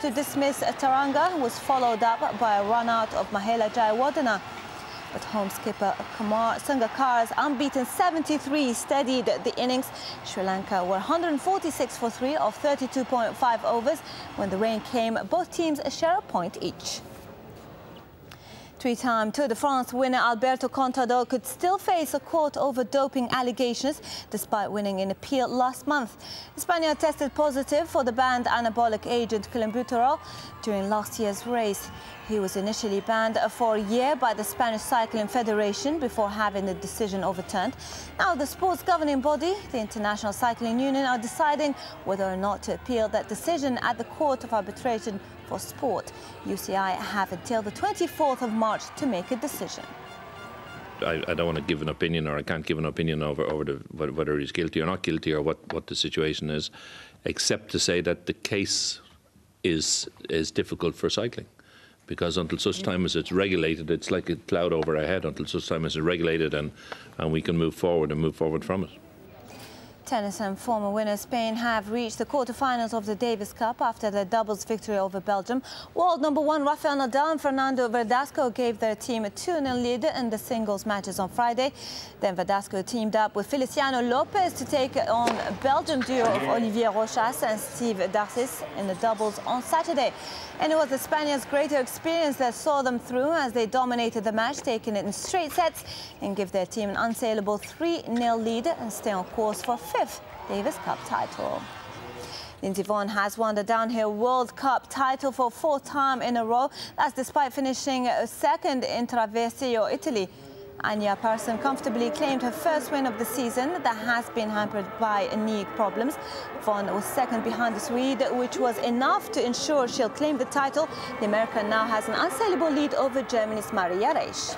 to dismiss Taranga was followed up by a run-out of Mahela Jayawardena. But home skipper Kumar Sangakkara's unbeaten 73 steadied the innings. Sri Lanka were 146 for 3 of 32.5 overs. When the rain came, both teams share a point each. Three-time Tour de France winner Alberto Contador could still face a court over doping allegations despite winning an appeal last month. The Spaniard tested positive for the banned anabolic agent clenbuterol during last year's race. He was initially banned for a year by the Spanish Cycling Federation before having the decision overturned. Now the sport's governing body, the International Cycling Union, are deciding whether or not to appeal that decision at the Court of Arbitration for Sport. UCI have until the 24th of March to make a decision. I don't want to give an opinion, or I can't give an opinion over whether he's guilty or not guilty, or what the situation is, except to say that the case is difficult for cycling. Because until such time as it's regulated, it's like a cloud over our head. Until such time as it's regulated and we can move forward from it. Tennis and former winner Spain have reached the quarterfinals of the Davis Cup after their doubles victory over Belgium. World number 1 Rafael Nadal and Fernando Verdasco gave their team a 2-0 lead in the singles matches on Friday. Then Verdasco teamed up with Feliciano Lopez to take on Belgium duo of Olivier Rochas and Steve Darcis in the doubles on Saturday. And it was the Spaniards' greater experience that saw them through as they dominated the match, taking it in straight sets and give their team an unassailable 3-0 lead and stay on course for 5th Davis Cup title. Lindsey Vonn has won the downhill World Cup title for 4th time in a row. That's despite finishing second in Traverso, Italy. Anya Parson comfortably claimed her first win of the season that has been hampered by knee problems. Vonn was second behind the Swede, which was enough to ensure she'll claim the title. The American now has an unassailable lead over Germany's Maria Reisch.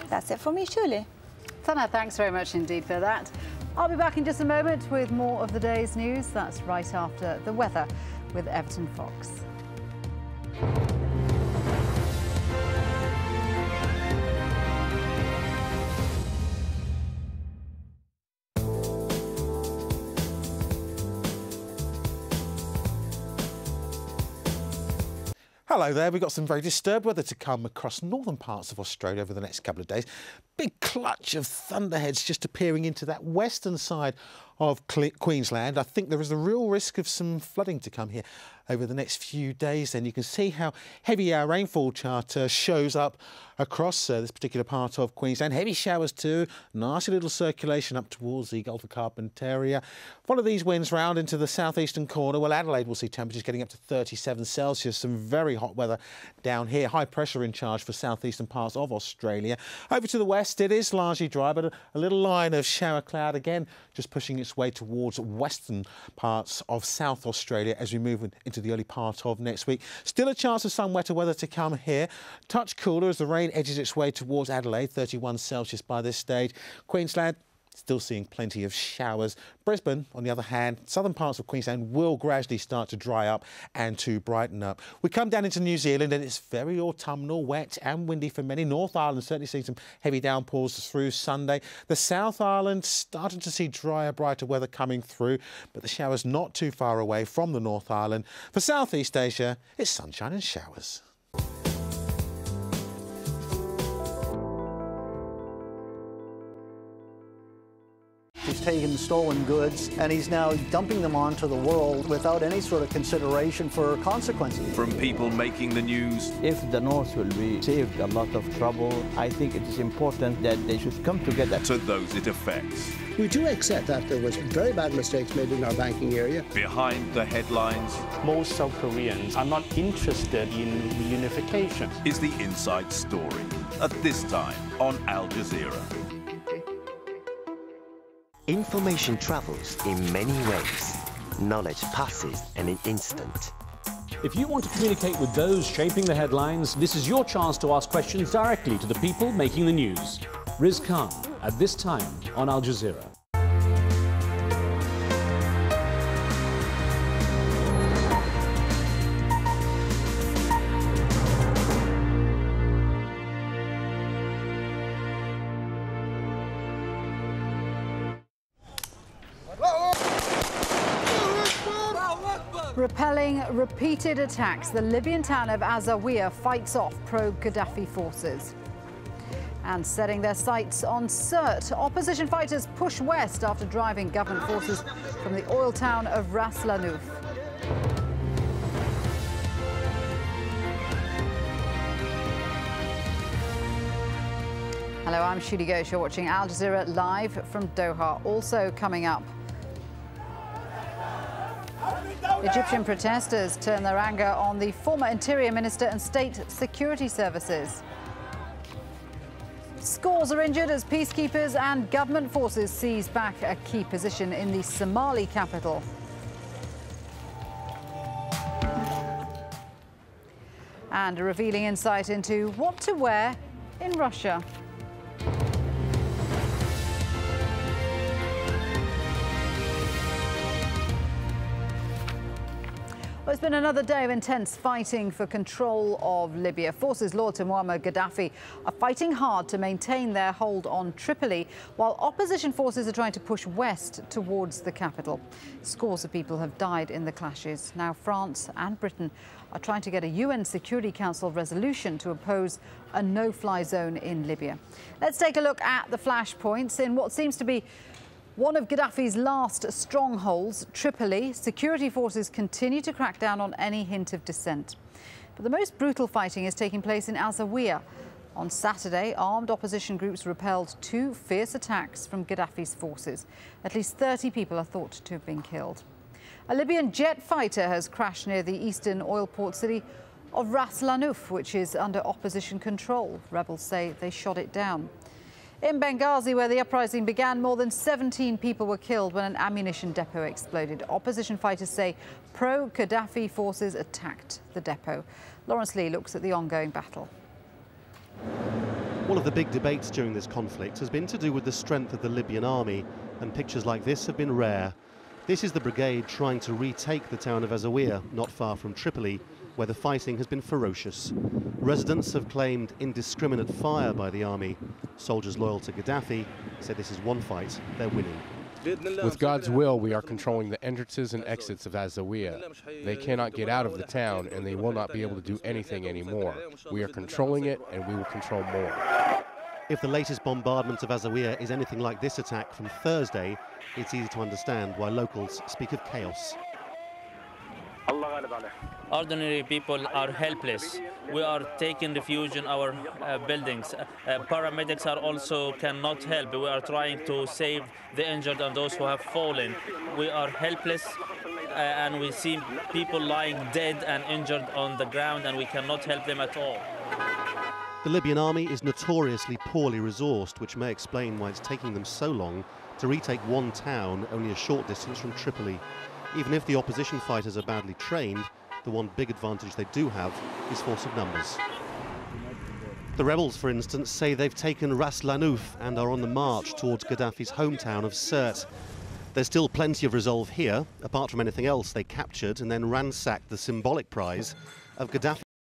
That's it for me, Shuli. Sana, thanks very much indeed for that. I'll be back in just a moment with more of the day's news. That's right after the weather with Everton Fox. Hello there, we've got some very disturbed weather to come across northern parts of Australia over the next couple of days. Big clutch of thunderheads just appearing into that western side of Queensland. I think there is a real risk of some flooding to come here over the next few days. Then you can see how heavy our rainfall chart shows up across this particular part of Queensland. Heavy showers too, nasty little circulation up towards the Gulf of Carpentaria. Follow these winds round into the southeastern corner. Well, Adelaide will see temperatures getting up to 37 Celsius. Some very hot weather down here. High pressure in charge for southeastern parts of Australia. Over to the west, it is largely dry, but a little line of shower cloud again just pushing its way towards western parts of South Australia as we move into the early part of next week. Still a chance of some wetter weather to come here. Touch cooler as the rain edges its way towards Adelaide, 31 Celsius by this stage. Queensland still seeing plenty of showers. Brisbane, on the other hand, southern parts of Queensland will gradually start to dry up and to brighten up. We come down into New Zealand and it's very autumnal, wet and windy for many. North Island certainly seeing some heavy downpours through Sunday. The South Island starting to see drier, brighter weather coming through, but the showers not too far away from the North Island. For Southeast Asia, it's sunshine and showers. He's taken stolen goods and he's now dumping them onto the world without any sort of consideration for consequences. From people making the news. If the North will be saved a lot of trouble, I think it is important that they should come together. To those it affects. We do accept that there was very bad mistakes made in our banking area. Behind the headlines. Most South Koreans are not interested in reunification. Is the inside story. At this time on Al Jazeera. Information travels in many ways. Knowledge passes in an instant. If you want to communicate with those shaping the headlines, this is your chance to ask questions directly to the people making the news. Riz Khan, at this time on Al Jazeera. Quelling repeated attacks. The Libyan town of AlJazeera fights off pro-Gaddafi forces. And setting their sights on Sirte, opposition fighters push west after driving government forces from the oil town of Ras Lanouf. Hello, I'm Shuli Ghosh. You're watching Al Jazeera live from Doha. Also coming up, Egyptian protesters turn their anger on the former Interior Minister and State Security Services. Scores are injured as peacekeepers and government forces seize back a key position in the Somali capital. And a revealing insight into what to wear in Russia. Well, it's been another day of intense fighting for control of Libya. Forces loyal to Muammar Gaddafi are fighting hard to maintain their hold on Tripoli, while opposition forces are trying to push west towards the capital. Scores of people have died in the clashes. Now France and Britain are trying to get a UN Security Council resolution to oppose a no-fly zone in Libya. Let's take a look at the flashpoints in what seems to be one of Gaddafi's last strongholds, Tripoli. Security forces continue to crack down on any hint of dissent. But the most brutal fighting is taking place in AlJazeera. On Saturday, armed opposition groups repelled 2 fierce attacks from Gaddafi's forces. At least 30 people are thought to have been killed. A Libyan jet fighter has crashed near the eastern oil port city of Ras Lanouf, which is under opposition control. Rebels say they shot it down. In Benghazi, where the uprising began, more than 17 people were killed when an ammunition depot exploded. Opposition fighters say pro-Gaddafi forces attacked the depot. Lawrence Lee looks at the ongoing battle. One of the big debates during this conflict has been to do with the strength of the Libyan army, and pictures like this have been rare. This is the brigade trying to retake the town of AlJazeera, not far from Tripoli, where the fighting has been ferocious. Residents have claimed indiscriminate fire by the army. Soldiers loyal to Gaddafi say this is one fight they're winning. With God's will, we are controlling the entrances and exits of AlJazeera. They cannot get out of the town, and they will not be able to do anything anymore. We are controlling it, and we will control more. If the latest bombardment of AlJazeera is anything like this attack from Thursday, it's easy to understand why locals speak of chaos. Ordinary people are helpless. We are taking refuge in our buildings. Paramedics are also cannot help. We are trying to save the injured and those who have fallen. We are helpless and we see people lying dead and injured on the ground, and we cannot help them at all. The Libyan army is notoriously poorly resourced, which may explain why it's taking them so long to retake one town only a short distance from Tripoli. Even if the opposition fighters are badly trained, the one big advantage they do have is force of numbers. The rebels, for instance, say they've taken Ras Lanouf and are on the march towards Gaddafi's hometown of Sirte. There's still plenty of resolve here. Apart from anything else, they captured and then ransacked the symbolic prize of Gaddafi.